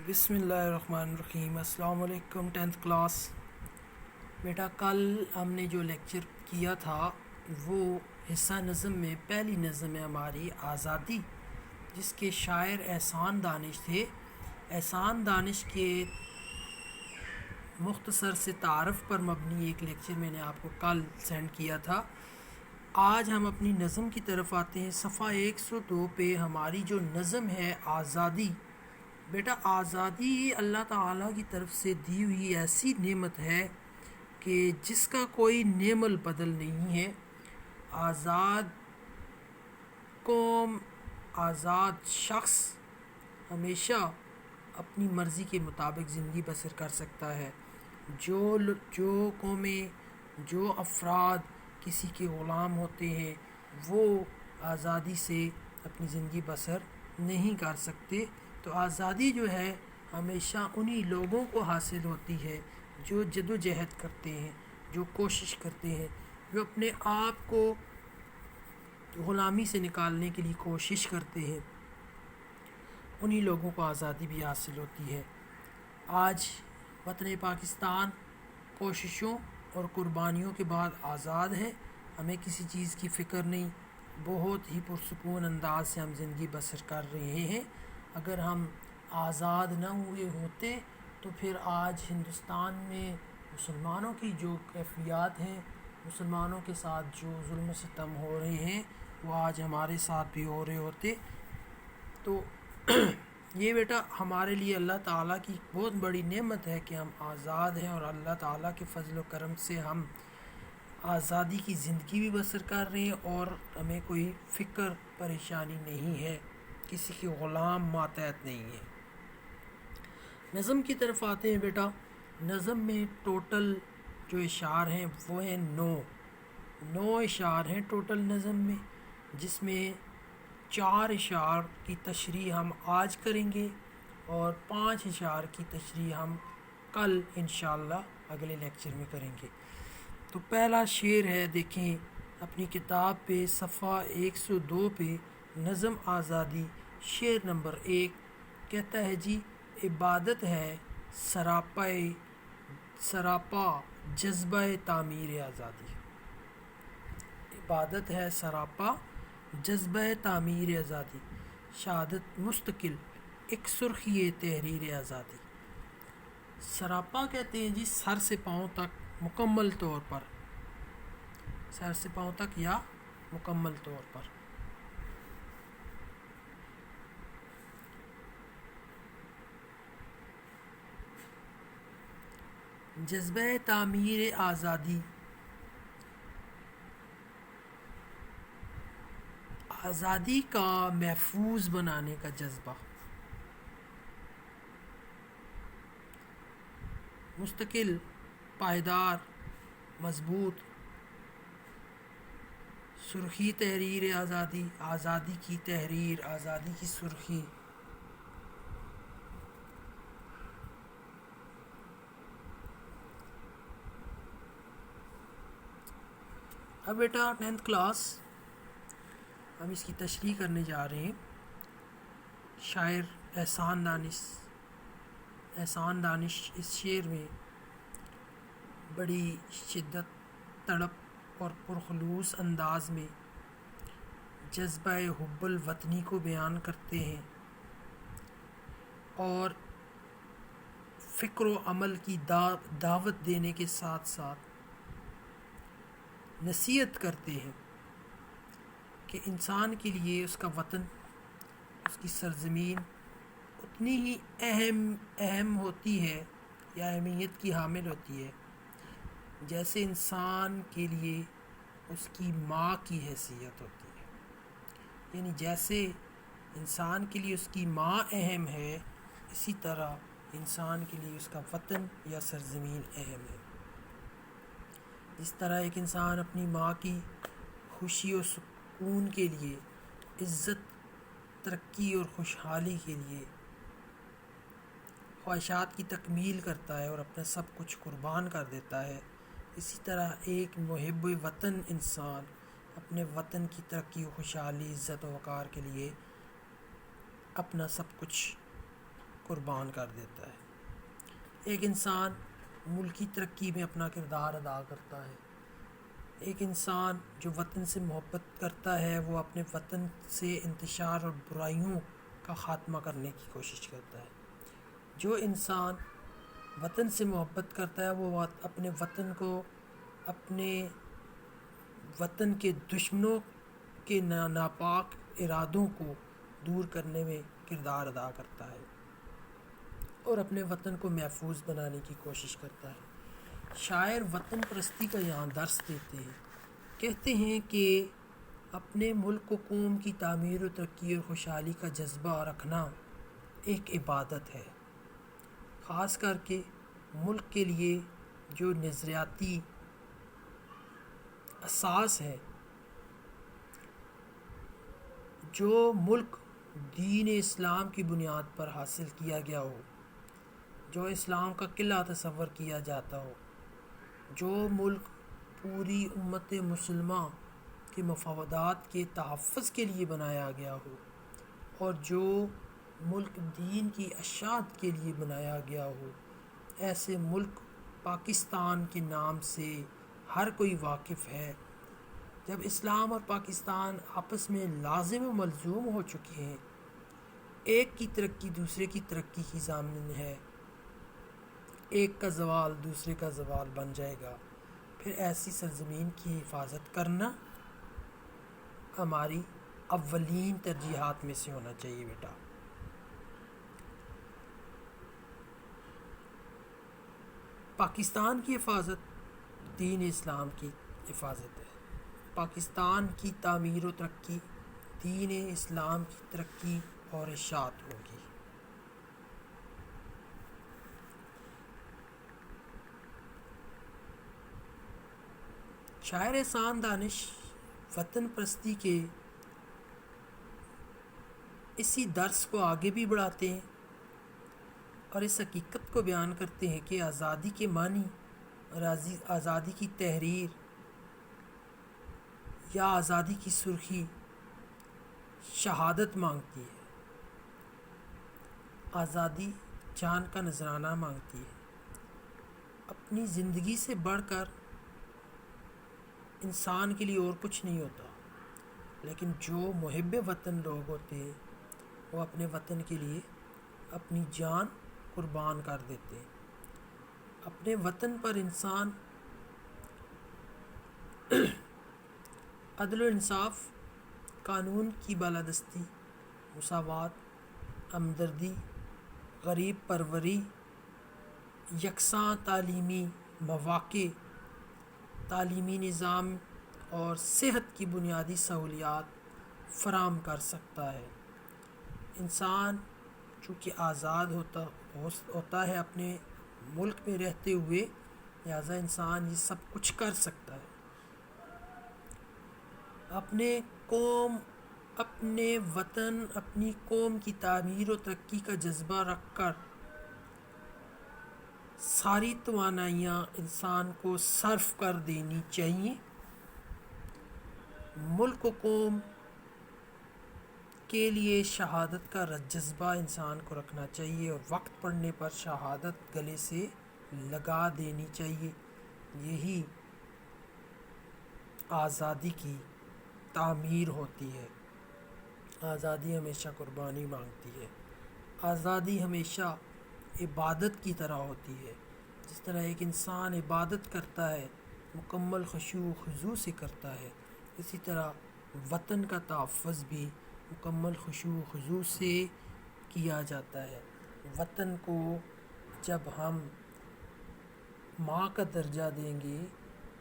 بسم اللہ الرحمن الرحیم۔ السلام علیکم 10th کلاس۔ بیٹا کل ہم نے جو لیکچر کیا تھا وہ حصہ نظم میں پہلی نظم ہے ہماری آزادی، جس کے شاعر احسان دانش تھے۔ احسان دانش کے مختصر سے تعارف پر مبنی ایک لیکچر میں نے آپ کو کل سینڈ کیا تھا۔ آج ہم اپنی نظم کی طرف آتے ہیں۔ صفحہ 102 پہ ہماری جو نظم ہے آزادی، بیٹا آزادی اللہ تعالیٰ کی طرف سے دی ہوئی ایسی نعمت ہے کہ جس کا کوئی نعم البدل نہیں ہے۔ آزاد قوم، آزاد شخص ہمیشہ اپنی مرضی کے مطابق زندگی بسر کر سکتا ہے۔ جو قومیں، جو افراد کسی کے غلام ہوتے ہیں وہ آزادی سے اپنی زندگی بسر نہیں کر سکتے۔ تو آزادی جو ہے ہمیشہ انہی لوگوں کو حاصل ہوتی ہے جو جد و جہد کرتے ہیں، جو کوشش کرتے ہیں، جو اپنے آپ کو غلامی سے نکالنے کے لیے کوشش کرتے ہیں، انہی لوگوں کو آزادی بھی حاصل ہوتی ہے۔ آج وطن پاکستان کوششوں اور قربانیوں کے بعد آزاد ہے۔ ہمیں کسی چیز کی فکر نہیں، بہت ہی پرسکون انداز سے ہم زندگی بسر کر رہے ہیں۔ اگر ہم آزاد نہ ہوئے ہوتے تو پھر آج ہندوستان میں مسلمانوں کی جو کیفیات ہیں، مسلمانوں کے ساتھ جو ظلم و ستم ہو رہے ہیں وہ آج ہمارے ساتھ بھی ہو رہے ہوتے۔ تو یہ بیٹا ہمارے لیے اللہ تعالیٰ کی بہت بڑی نعمت ہے کہ ہم آزاد ہیں، اور اللہ تعالیٰ کے فضل و کرم سے ہم آزادی کی زندگی بھی بسر کر رہے ہیں اور ہمیں کوئی فکر پریشانی نہیں ہے، کسی کے غلام ماتحت نہیں ہے۔ نظم کی طرف آتے ہیں بیٹا۔ نظم میں ٹوٹل جو اشعار ہیں وہ ہیں 9 اشعار ہیں ٹوٹل نظم میں، جس میں 4 اشعار کی تشریح ہم آج کریں گے اور 5 اشعار کی تشریح ہم کل انشاءاللہ اگلے لیکچر میں کریں گے۔ تو پہلا شعر ہے، دیکھیں اپنی کتاب پہ صفحہ 102 پہ نظم آزادی شعر نمبر 1 کہتا ہے جی: عبادت ہے سراپا جذبہ تعمیر آزادی۔ عبادت ہے سراپا جذبہ تعمیر آزادی، شہادت مستقل ایک سرخی تحریر آزادی۔ سراپا کہتے ہیں جی سر سے پاؤں تک مکمل طور پر، سر سے پاؤں تک یا مکمل طور پر۔ جذبہ تعمیر آزادی، آزادی کا محفوظ بنانے کا جذبہ، مستقل، پائیدار، مضبوط، سرخی تحریر آزادی، آزادی کی تحریر، آزادی کی سرخی۔ اب بیٹا 10th کلاس ہم اس کی تشریح کرنے جا رہے ہیں۔ شاعر احسان دانش اس شعر میں بڑی شدت، تڑپ اور پرخلوص انداز میں جذبہ حب الوطنی کو بیان کرتے ہیں اور فکر و عمل کی دعوت دینے کے ساتھ ساتھ نصیحت کرتے ہیں کہ انسان کے لیے اس کا وطن، اس کی سرزمین اتنی ہی اہم ہوتی ہے یا اہمیت کی حامل ہوتی ہے جیسے انسان کے لیے اس کی ماں کی حیثیت ہوتی ہے۔ یعنی جیسے انسان کے لیے اس کی ماں اہم ہے، اسی طرح انسان کے لیے اس کا وطن یا سرزمین اہم ہے۔ جس طرح ایک انسان اپنی ماں کی خوشی و سکون کے لیے، عزت، ترقی اور خوشحالی کے لیے خواہشات کی تکمیل کرتا ہے اور اپنا سب کچھ قربان کر دیتا ہے، اسی طرح ایک محب وطن انسان اپنے وطن کی ترقی و خوشحالی، عزت و وقار کے لیے اپنا سب کچھ قربان کر دیتا ہے۔ ایک انسان ملکی ترقی میں اپنا کردار ادا کرتا ہے۔ ایک انسان جو وطن سے محبت کرتا ہے وہ اپنے وطن سے انتشار اور برائیوں کا خاتمہ کرنے کی کوشش کرتا ہے۔ جو انسان وطن سے محبت کرتا ہے وہ اپنے وطن کو، اپنے وطن کے دشمنوں کے ناپاک ارادوں کو دور کرنے میں کردار ادا کرتا ہے اور اپنے وطن کو محفوظ بنانے کی کوشش کرتا ہے۔ شاعر وطن پرستی کا یہاں درس دیتے ہیں، کہتے ہیں کہ اپنے ملک و قوم کی تعمیر و ترقی اور خوشحالی کا جذبہ رکھنا ایک عبادت ہے، خاص کر کے ملک کے لیے جو نظریاتی اساس ہے۔ جو ملک دین اسلام کی بنیاد پر حاصل کیا گیا ہو، جو اسلام کا قلعہ تصور کیا جاتا ہو، جو ملک پوری امت مسلمہ کے مفادات کے تحفظ کے لیے بنایا گیا ہو، اور جو ملک دین کی اشاعت کے لیے بنایا گیا ہو، ایسے ملک پاکستان کے نام سے ہر کوئی واقف ہے۔ جب اسلام اور پاکستان آپس میں لازم و ملزوم ہو چکے ہیں، ایک کی ترقی دوسرے کی ترقی کی ضامن ہے، ایک کا زوال دوسرے کا زوال بن جائے گا، پھر ایسی سرزمین کی حفاظت کرنا ہماری اولین ترجیحات میں سے ہونا چاہیے بیٹا۔ پاکستان کی حفاظت دین اسلام کی حفاظت ہے۔ پاکستان کی تعمیر و ترقی دین اسلام کی ترقی اور اشاعت ہوگی۔ شاعر احسان دانش وطن پرستی کے اسی درس کو آگے بھی بڑھاتے ہیں اور اس حقیقت کو بیان کرتے ہیں کہ آزادی کے معنی اور آزادی کی تحریر یا آزادی کی سرخی شہادت مانگتی ہے، آزادی جان کا نذرانہ مانگتی ہے۔ اپنی زندگی سے بڑھ کر انسان کے لیے اور کچھ نہیں ہوتا، لیکن جو محب وطن لوگ ہوتے ہیں وہ اپنے وطن کے لیے اپنی جان قربان کر دیتے ہیں۔ اپنے وطن پر انسان عدل و انصاف، قانون کی بالادستی، مساوات، ہمدردی، غریب پروری، یکساں تعلیمی مواقع، تعلیمی نظام اور صحت کی بنیادی سہولیات فراہم کر سکتا ہے۔ انسان چونکہ آزاد ہوتا ہے اپنے ملک میں رہتے ہوئے، لہذا انسان یہ سب کچھ کر سکتا ہے۔ اپنے قوم، اپنے وطن، اپنی قوم کی تعمیر و ترقی کا جذبہ رکھ کر ساری توانائیاں انسان کو صرف کر دینی چاہیے۔ ملک و قوم کے لیے شہادت کا جذبہ انسان کو رکھنا چاہیے اور وقت پڑنے پر شہادت گلے سے لگا دینی چاہیے۔ یہی آزادی کی تعمیر ہوتی ہے۔ آزادی ہمیشہ قربانی مانگتی ہے۔ آزادی ہمیشہ عبادت کی طرح ہوتی ہے۔ جس طرح ایک انسان عبادت کرتا ہے، مکمل خشوع و خضوع سے کرتا ہے، اسی طرح وطن کا تحفظ بھی مکمل خشوع و خضوع سے کیا جاتا ہے۔ وطن کو جب ہم ماں کا درجہ دیں گے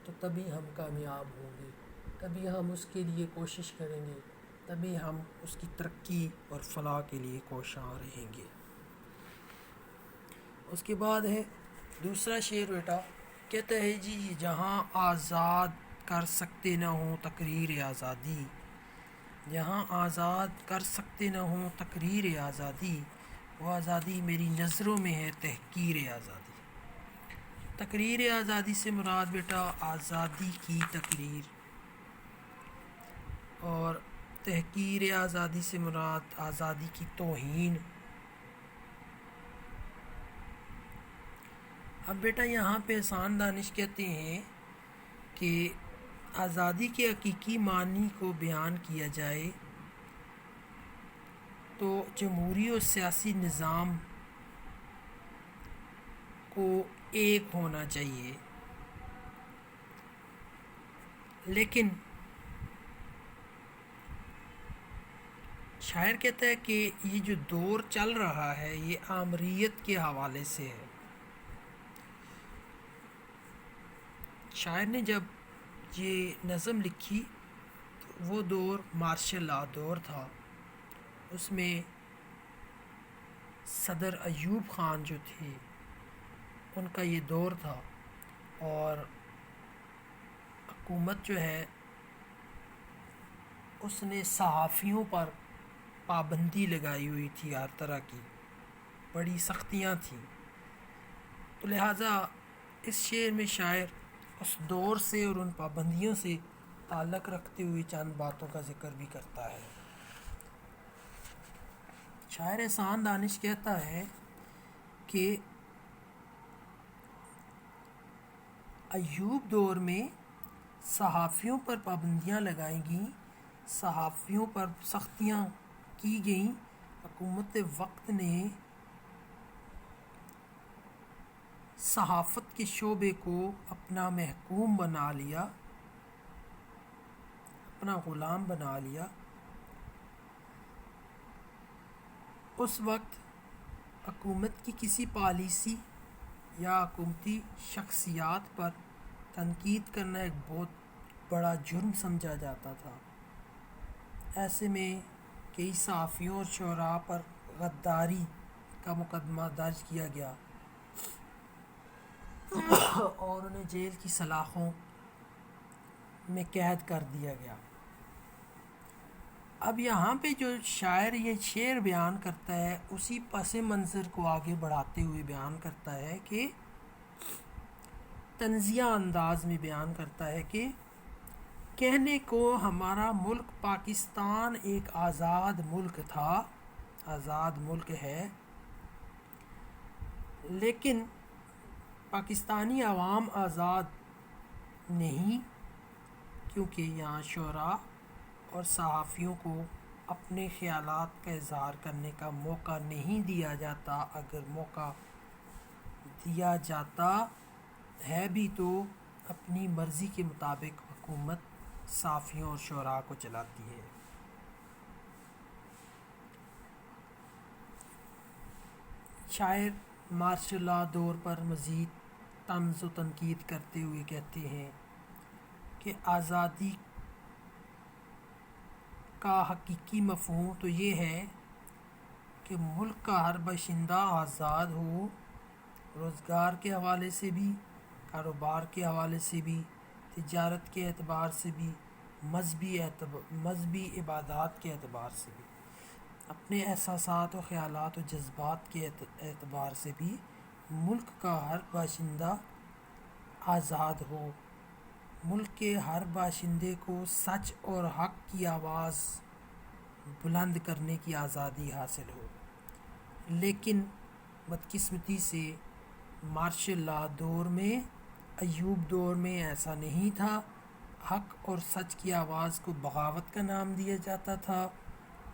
تو تبھی ہم کامیاب ہوں گے، تبھی ہم اس کے لیے کوشش کریں گے، تبھی ہم اس کی ترقی اور فلاح کے لیے کوشاں رہیں گے۔ اس کے بعد ہے دوسرا شعر بیٹا، کہتا ہے جی جہاں آزاد کر سکتے نہ ہوں تقریر آزادی، جہاں آزاد کر سکتے نہ ہوں تقریر آزادی، وہ آزادی میری نظروں میں ہے تحقیر آزادی۔ تقریر آزادی سے مراد بیٹا آزادی کی تقریر، اور تحقیر آزادی سے مراد آزادی کی توہین۔ اب بیٹا یہاں پہ احسان دانش کہتے ہیں کہ آزادی کے حقیقی معنی کو بیان کیا جائے تو جمہوری اور سیاسی نظام کو ایک ہونا چاہیے، لیکن شاعر کہتا ہے کہ یہ جو دور چل رہا ہے یہ آمریت کے حوالے سے ہے۔ شاعر نے جب یہ نظم لکھی تو وہ دور مارشل لا دور تھا، اس میں صدر ایوب خان جو تھے ان کا یہ دور تھا، اور حکومت جو ہے اس نے صحافیوں پر پابندی لگائی ہوئی تھی، ہر طرح کی بڑی سختیاں تھیں۔ تو لہٰذا اس شعر میں شاعر اس دور سے اور ان پابندیوں سے تعلق رکھتے ہوئے چند باتوں کا ذکر بھی کرتا ہے۔ شاعر احسان دانش کہتا ہے کہ ایوب دور میں صحافیوں پر پابندیاں لگائی گئیں، صحافیوں پر سختیاں کی گئیں، حکومت وقت نے صحافت کے شعبے کو اپنا محکوم بنا لیا، اپنا غلام بنا لیا۔ اس وقت حکومت کی کسی پالیسی یا حکومتی شخصیات پر تنقید کرنا ایک بہت بڑا جرم سمجھا جاتا تھا۔ ایسے میں کئی صحافیوں اور شعراء پر غداری کا مقدمہ درج کیا گیا اور انہیں جیل کی سلاخوں میں قید کر دیا گیا۔ اب یہاں پہ جو شاعر یہ شعر بیان کرتا ہے اسی پس منظر کو آگے بڑھاتے ہوئے بیان کرتا ہے کہ طنزیہ انداز میں بیان کرتا ہے کہ کہنے کو ہمارا ملک پاکستان ایک آزاد ملک تھا، آزاد ملک ہے، لیکن پاکستانی عوام آزاد نہیں، کیونکہ یہاں شعراء اور صحافیوں کو اپنے خیالات کا اظہار کرنے کا موقع نہیں دیا جاتا۔ اگر موقع دیا جاتا ہے بھی تو اپنی مرضی کے مطابق حکومت صحافیوں اور شعراء کو چلاتی ہے۔ شاعر مارشل لا دور پر مزید طنز و تنقید کرتے ہوئے کہتے ہیں کہ آزادی کا حقیقی مفہوم تو یہ ہے کہ ملک کا ہر باشندہ آزاد ہو، روزگار کے حوالے سے بھی، کاروبار کے حوالے سے بھی، تجارت کے اعتبار سے بھی، مذہبی عبادات کے اعتبار سے بھی، اپنے احساسات و خیالات و جذبات کے اعتبار سے بھی ملک کا ہر باشندہ آزاد ہو، ملک کے ہر باشندے کو سچ اور حق کی آواز بلند کرنے کی آزادی حاصل ہو۔ لیکن بدقسمتی سے مارشل لا دور میں، ایوب دور میں ایسا نہیں تھا۔ حق اور سچ کی آواز کو بغاوت کا نام دیا جاتا تھا،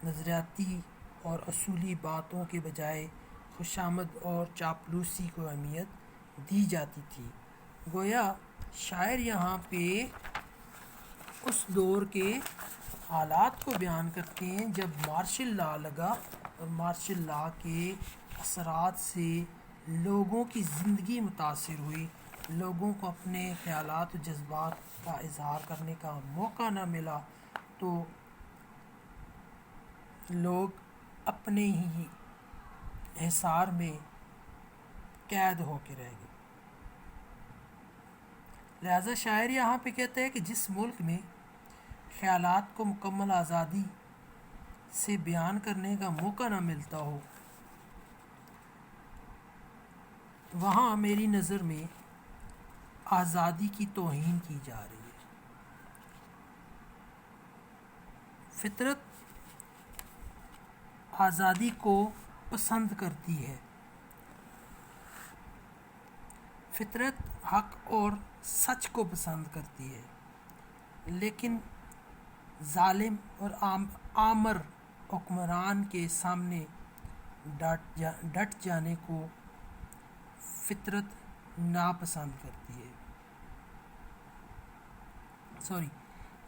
نظریاتی اور اصولی باتوں کے بجائے خوشامد اور چاپلوسی کو اہمیت دی جاتی تھی۔ گویا شاعر یہاں پہ اس دور کے حالات کو بیان کرتے ہیں جب مارشل لا لگا، اور مارشل لا کے اثرات سے لوگوں کی زندگی متاثر ہوئی، لوگوں کو اپنے خیالات و جذبات کا اظہار کرنے کا موقع نہ ملا، تو لوگ اپنے ہی حصار میں قید ہو کے رہ گئے۔ لہذا شاعر یہاں پہ کہتے ہیں کہ جس ملک میں خیالات کو مکمل آزادی سے بیان کرنے کا موقع نہ ملتا ہو، وہاں میری نظر میں آزادی کی توہین کی جا رہی ہے۔ فطرت آزادی کو پسند کرتی ہے، فطرت حق اور سچ کو پسند کرتی ہے، لیکن ظالم اور آمر حکمران کے سامنے ڈٹ جانے کو فطرت ناپسند کرتی ہے۔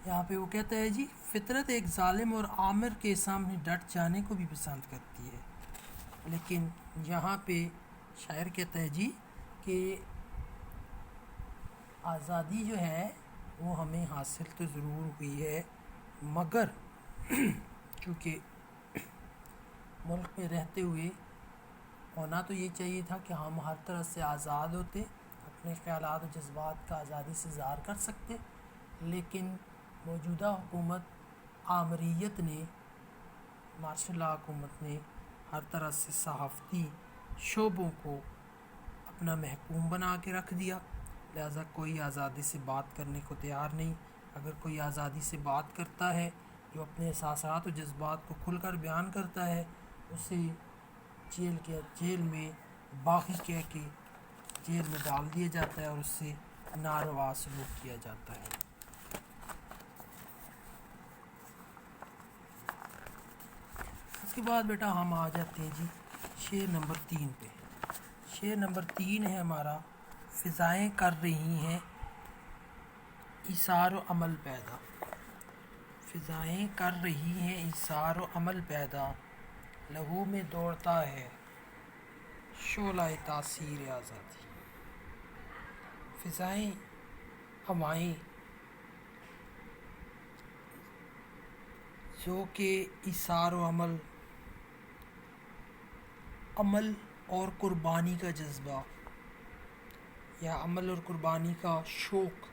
یہاں پہ وہ کہتا ہے جی فطرت ایک ظالم اور آمر کے سامنے ڈٹ جانے کو بھی پسند کرتی ہے، لیکن یہاں پہ شاعر کہتا ہے جی کہ آزادی جو ہے وہ ہمیں حاصل تو ضرور ہوئی ہے، مگر چونکہ ملک میں رہتے ہوئے ہونا تو یہ چاہیے تھا کہ ہم ہر طرح سے آزاد ہوتے، اپنے خیالات و جذبات کا آزادی سے اظہار کر سکتے، لیکن موجودہ حکومت آمریت نے، مارشل لا حکومت نے ہر طرح سے صحافتی شعبوں کو اپنا محکوم بنا کے رکھ دیا، لہذا کوئی آزادی سے بات کرنے کو تیار نہیں۔ اگر کوئی آزادی سے بات کرتا ہے، جو اپنے احساسات و جذبات کو کھل کر بیان کرتا ہے، اسے جیل میں باغی کہہ کے جیل میں ڈال دیا جاتا ہے اور اس سے ناروا سلوک کیا جاتا ہے۔ اس کے بعد بیٹا ہم آ جاتے ہیں جی شعر نمبر 3 پہ۔ شعر نمبر 3 ہے ہمارا، فضائیں کر رہی ہیں ایثار و عمل پیدا، فضائیں کر رہی ہیں ایثار و عمل پیدا، لہو میں دوڑتا ہے شعلہ تاثیر آزادی۔ فضائیں، ہوائیں جو کہ ایثار و عمل اور قربانی کا جذبہ یا عمل اور قربانی کا شوق،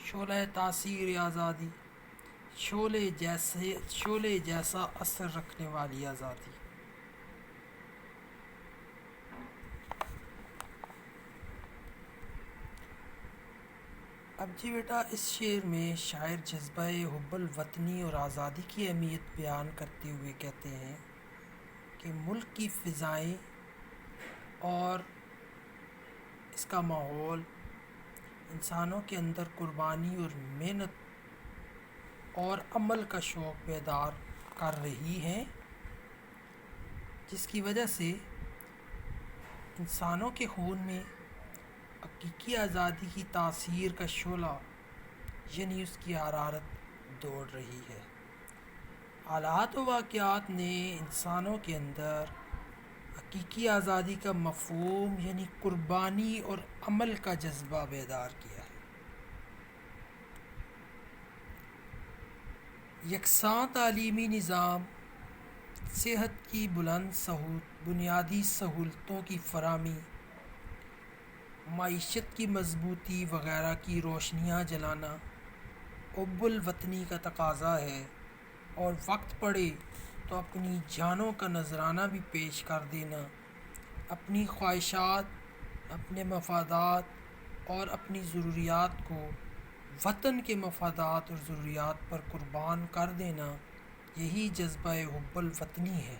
شعلہ تاثیر آزادی، شعلے جیسا اثر رکھنے والی آزادی۔ اب جی بیٹا اس شعر میں شاعر جذبہ حب الوطنی اور آزادی کی اہمیت بیان کرتے ہوئے کہتے ہیں کہ ملک کی فضائیں اور اس کا ماحول انسانوں کے اندر قربانی اور محنت اور عمل کا شوق بیدار کر رہی ہیں، جس کی وجہ سے انسانوں کے خون میں حقیقی آزادی کی تاثیر کا شعلہ یعنی اس کی حرارت دوڑ رہی ہے۔ حالات و واقعات نے انسانوں کے اندر حقیقی آزادی کا مفہوم یعنی قربانی اور عمل کا جذبہ بیدار کیا ہے۔ یکساں تعلیمی نظام، صحت کی بنیادی سہولتوں کی فراہمی، معیشت کی مضبوطی وغیرہ کی روشنیاں جلانا حب الوطنی کا تقاضا ہے، اور وقت پڑے تو اپنی جانوں کا نذرانہ بھی پیش کر دینا، اپنی خواہشات، اپنے مفادات اور اپنی ضروریات کو وطن کے مفادات اور ضروریات پر قربان کر دینا، یہی جذبہ حب الوطنی ہے۔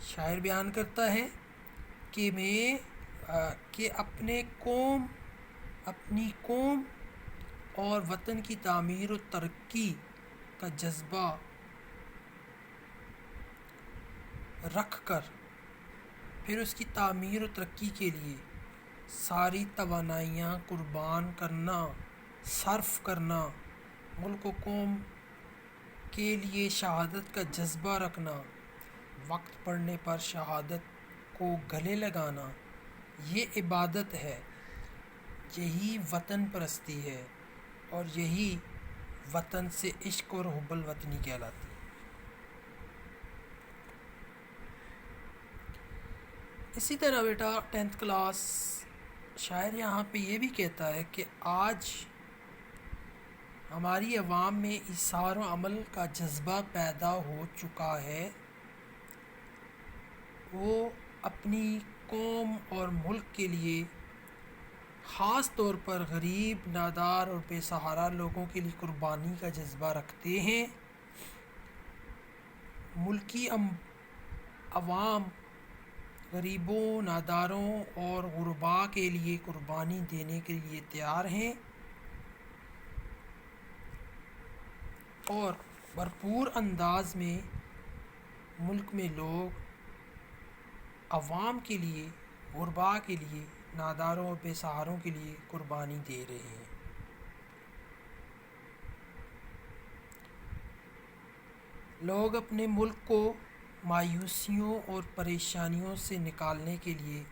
شاعر بیان کرتا ہے کہ اپنی قوم اور وطن کی تعمیر و ترقی کا جذبہ رکھ کر پھر اس کی تعمیر و ترقی کے لیے ساری توانائیاں قربان کرنا، صرف کرنا، ملک و قوم کے لیے شہادت کا جذبہ رکھنا، وقت پڑنے پر شہادت کو گلے لگانا، یہ عبادت ہے، یہی وطن پرستی ہے، اور یہی وطن سے عشق اور حب الوطنی کہلاتی ہے۔ اسی طرح بیٹا 10th کلاس شاعر یہاں پہ یہ بھی کہتا ہے کہ آج ہماری عوام میں ایثار و عمل کا جذبہ پیدا ہو چکا ہے، وہ اپنی قوم اور ملک کے لیے خاص طور پر غریب، نادار اور بے سہارا لوگوں کے لیے قربانی کا جذبہ رکھتے ہیں۔ ملکی عوام غریبوں، ناداروں اور غرباء کے لیے قربانی دینے کے لیے تیار ہیں اور بھرپور انداز میں ملک میں لوگ عوام کے لیے، غرباء کے لیے، ناداروں اور بے سہاروں کے لیے قربانی دے رہے ہیں۔ لوگ اپنے ملک کو مایوسیوں اور پریشانیوں سے نکالنے کے لیے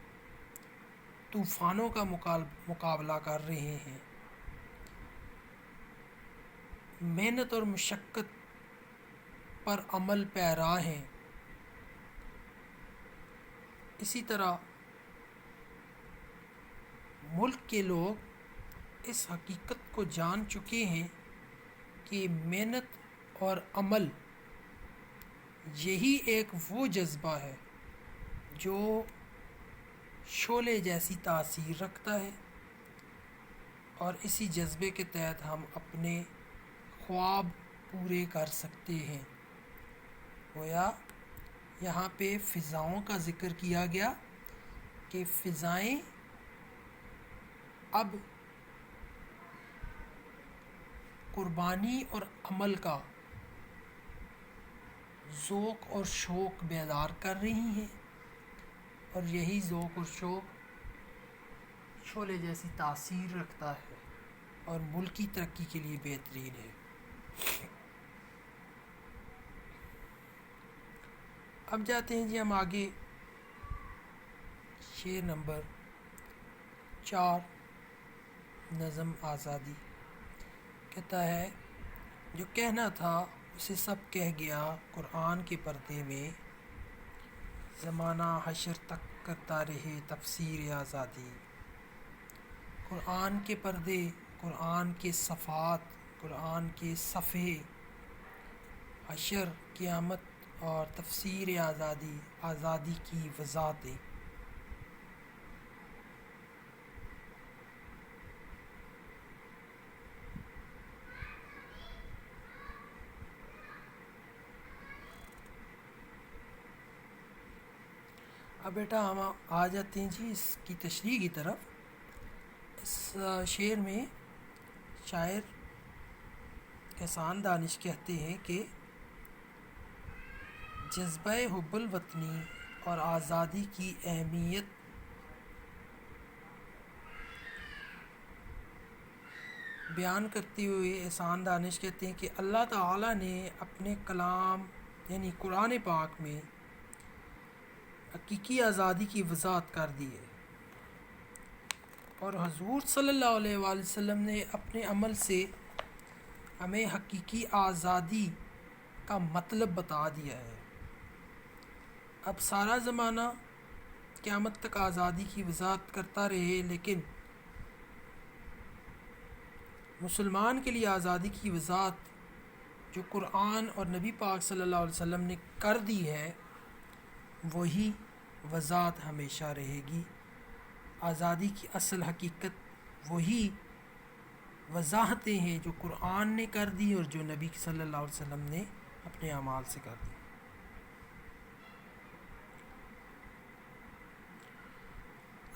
طوفانوں کا مقابلہ کر رہے ہیں، محنت اور مشقت پر عمل پیرا ہیں۔ اسی طرح ملک کے لوگ اس حقیقت کو جان چکے ہیں کہ محنت اور عمل یہی ایک وہ جذبہ ہے جو شعلے جیسی تاثیر رکھتا ہے، اور اسی جذبے کے تحت ہم اپنے خواب پورے کر سکتے ہیں۔ گویا یہاں پہ فضاؤں کا ذکر کیا گیا کہ فضائیں اب قربانی اور عمل کا ذوق اور شوق بیدار کر رہی ہیں، اور یہی ذوق اور شوق شعلے جیسی تاثیر رکھتا ہے اور ملکی ترقی کے لیے بہترین ہے۔ اب جاتے ہیں جی ہم آگے، شعر نمبر 4، نظم آزادی۔ کہتا ہے، جو کہنا تھا اسے سب کہہ گیا قرآن کے پردے میں، زمانہ حشر تک کرتا رہے تفسیر آزادی۔ قرآن کے پردے، قرآن کے صفحات، قرآن کے صفحے، حشر، قیامت اور تفسیر آزادی، آزادی کی وضاحتیں۔ اب بیٹا ہم آ جاتے ہیں جی اس کی تشریح کی طرف۔ اس شعر میں شاعر احسان دانش کہتے ہیں کہ جذبہ حب الوطنی اور آزادی کی اہمیت بیان کرتے ہوئے احسان دانش کہتے ہیں کہ اللہ تعالیٰ نے اپنے کلام یعنی قرآن پاک میں حقیقی آزادی کی وضاحت کر دی ہے، اور حضور صلی اللہ علیہ وآلہ وسلم نے اپنے عمل سے ہمیں حقیقی آزادی کا مطلب بتا دیا ہے۔ اب سارا زمانہ قیامت تک آزادی کی وضاحت کرتا رہے، لیکن مسلمان کے لیے آزادی کی وضاحت جو قرآن اور نبی پاک صلی اللہ علیہ وسلم نے کر دی ہے، وہی وضاحت ہمیشہ رہے گی۔ آزادی کی اصل حقیقت وہی وضاحتیں ہیں جو قرآن نے کر دی اور جو نبی صلی اللہ علیہ وسلم نے اپنے اعمال سے کر دی۔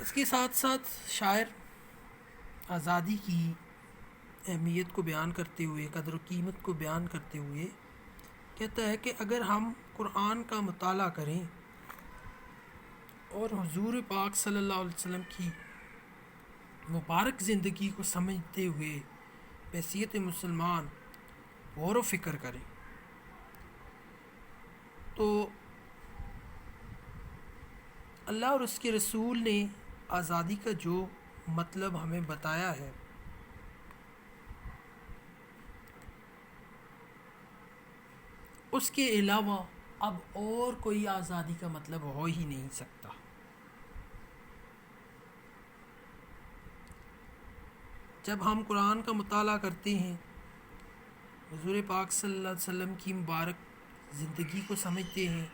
اس کے ساتھ ساتھ شاعر آزادی کی اہمیت کو بیان کرتے ہوئے، قدر و قیمت کو بیان کرتے ہوئے کہتا ہے کہ اگر ہم قرآن کا مطالعہ کریں اور حضور پاک صلی اللہ علیہ وسلم کی مبارک زندگی کو سمجھتے ہوئے بحیثیت مسلمان غور و فکر کریں، تو اللہ اور اس کے رسول نے آزادی کا جو مطلب ہمیں بتایا ہے، اس کے علاوہ اب اور کوئی آزادی کا مطلب ہو ہی نہیں سکتا۔ جب ہم قرآن کا مطالعہ کرتے ہیں، حضور پاک صلی اللہ علیہ وسلم کی مبارک زندگی کو سمجھتے ہیں،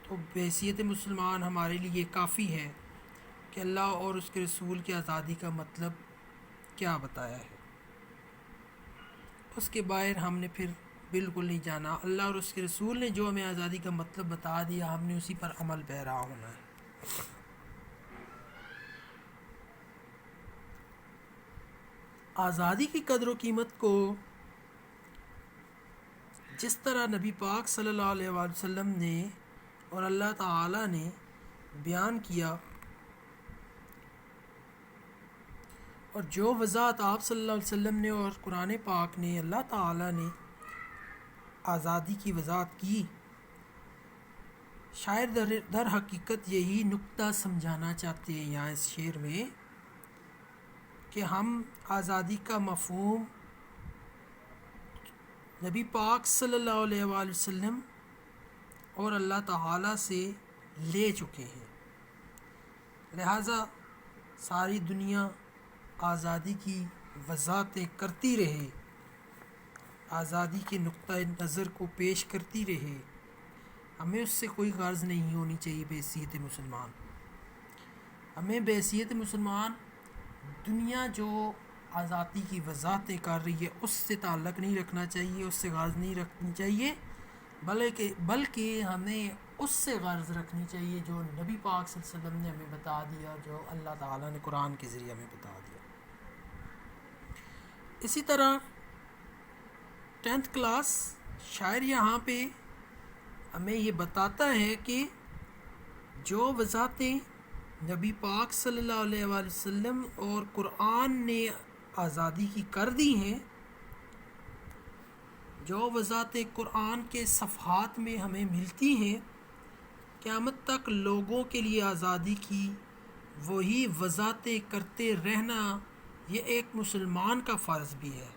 تو بحیثیت مسلمان ہمارے لیے کافی ہے کہ اللہ اور اس کے رسول کی آزادی کا مطلب کیا بتایا ہے۔ اس کے باہر ہم نے پھر بالکل نہیں جانا۔ اللہ اور اس کے رسول نے جو ہمیں آزادی کا مطلب بتا دیا، ہم نے اسی پر عمل پیرا ہونا ہے۔ آزادی کی قدر و قیمت کو جس طرح نبی پاک صلی اللہ علیہ وآلہ وسلم نے اور اللہ تعالی نے بیان کیا، اور جو وضاحت آپ صلی اللہ علیہ وسلم نے اور قرآن پاک نے، اللہ تعالی نے آزادی کی وضاحت کی، شاعر در حقیقت یہی نقطہ سمجھانا چاہتے ہیں یہاں اس شعر میں کہ ہم آزادی کا مفہوم نبی پاک صلی اللہ علیہ وآلہ وسلم اور اللہ تعالی سے لے چکے ہیں، لہٰذا ساری دنیا آزادی کی وضاحتیں کرتی رہے، آزادی کے نقطۂ نظر کو پیش کرتی رہے، ہمیں اس سے کوئی غرض نہیں ہونی چاہیے بحیثیت مسلمان۔ ہمیں بحیثیت مسلمان دنیا جو آزادی کی وضاحتیں کر رہی ہے اس سے تعلق نہیں رکھنا چاہیے، اس سے غرض نہیں رکھنی چاہیے، بلکہ ہمیں اس سے غرض رکھنی چاہیے جو نبی پاک صلی اللہ علیہ وسلم نے ہمیں بتا دیا، جو اللہ تعالیٰ نے قرآن کے ذریعے ہمیں بتا دیا۔ اسی طرح 10th کلاس شاعر یہاں پہ ہمیں یہ بتاتا ہے کہ جو وضاحتیں نبی پاک صلی اللہ علیہ وآلہ وسلم اور قرآن نے آزادی کی کر دی ہیں، جو وضاحتیں قرآن کے صفحات میں ہمیں ملتی ہیں، قیامت تک لوگوں کے لیے آزادی کی وہی وضاحتیں کرتے رہنا یہ ایک مسلمان کا فرض بھی ہے۔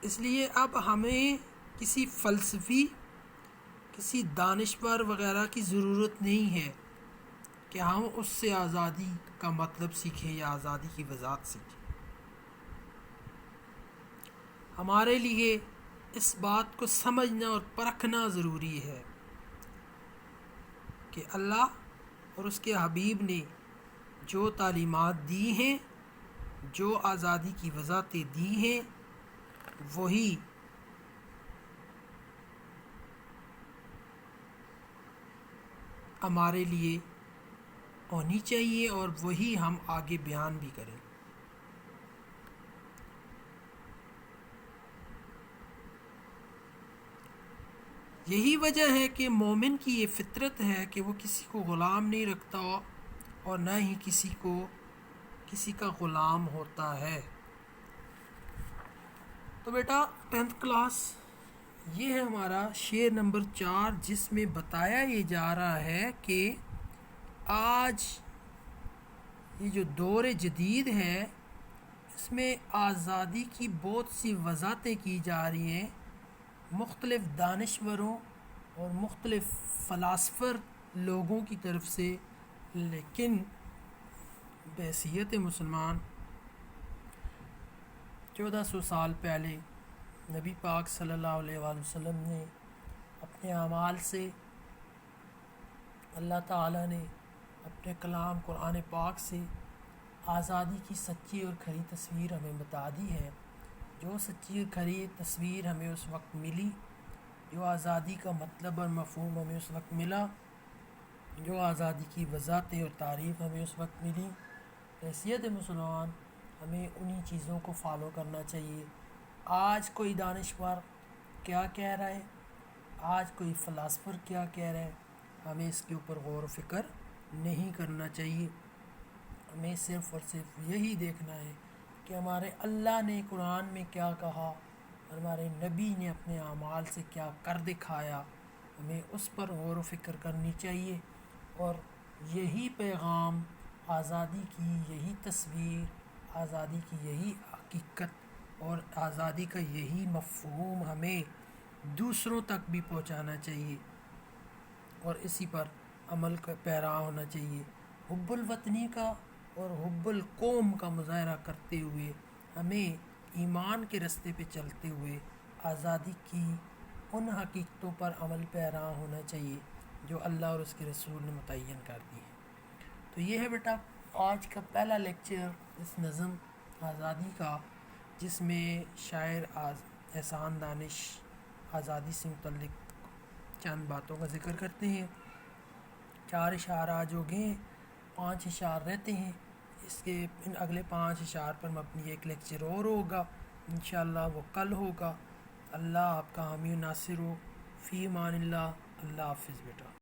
اس لیے اب ہمیں کسی فلسفی، کسی دانشور وغیرہ کی ضرورت نہیں ہے کہ ہم اس سے آزادی کا مطلب سیکھیں یا آزادی کی وضاحت سیکھیں۔ ہمارے لیے اس بات کو سمجھنا اور پرکھنا ضروری ہے کہ اللہ اور اس کے حبیب نے جو تعلیمات دی ہیں، جو آزادی کی وضاحتیں دی ہیں، وہی ہمارے لیے ہونی چاہیے اور وہی ہم آگے بیان بھی کریں۔ یہی وجہ ہے کہ مومن کی یہ فطرت ہے کہ وہ کسی کو غلام نہیں رکھتا اور نہ ہی کسی کا غلام ہوتا ہے۔ تو بیٹا 10th کلاس یہ ہے ہمارا شعر نمبر 4، جس میں بتایا یہ جا رہا ہے کہ آج یہ جو دور جدید ہے اس میں آزادی کی بہت سی وضاحتیں کی جا رہی ہیں مختلف دانشوروں اور مختلف فلاسفر لوگوں کی طرف سے، لیکن بحیثیت مسلمان 1400 سال پہلے نبی پاک صلی اللہ علیہ وآلہ وسلم نے اپنے اعمال سے، اللہ تعالیٰ نے اپنے کلام قرآن پاک سے آزادی کی سچی اور کھری تصویر ہمیں بتا دی ہے۔ جو سچی اور کھری تصویر ہمیں اس وقت ملی، جو آزادی کا مطلب اور مفہوم ہمیں اس وقت ملا، جو آزادی کی وضاحتیں اور تعریف ہمیں اس وقت ملی، حیثیت مسلمان ہمیں انہی چیزوں کو فالو کرنا چاہیے۔ آج کوئی دانشور کیا کہہ رہا ہے، آج کوئی فلاسفر کیا کہہ رہا ہے، ہمیں اس کے اوپر غور و فکر نہیں کرنا چاہیے۔ ہمیں صرف اور صرف یہی دیکھنا ہے کہ ہمارے اللہ نے قرآن میں کیا کہا اور ہمارے نبی نے اپنے اعمال سے کیا کر دکھایا، ہمیں اس پر غور و فکر کرنی چاہیے، اور یہی پیغام، آزادی کی یہی تصویر، آزادی کی یہی حقیقت اور آزادی کا یہی مفہوم ہمیں دوسروں تک بھی پہنچانا چاہیے اور اسی پر عمل کا پیرا ہونا چاہیے۔ حب الوطنی کا اور حب القوم کا مظاہرہ کرتے ہوئے ہمیں ایمان کے رستے پہ چلتے ہوئے آزادی کی ان حقیقتوں پر عمل پیرا ہونا چاہیے جو اللہ اور اس کے رسول نے متعین کر دی ہے۔ تو یہ ہے بیٹا آج کا پہلا لیکچر اس نظم آزادی کا، جس میں شاعر احسان دانش آزادی سے متعلق چند باتوں کا ذکر کرتے ہیں۔ 4 اشعار جو گئے 5 اشعار رہتے ہیں. اس کے ان اگلے 5 اشعار پر مبنی ایک لیکچر اور ہوگا انشاءاللہ، وہ کل ہوگا. اللہ آپ کا حامی و ناصر ہو. فی امان اللہ. اللہ حافظ بیٹا.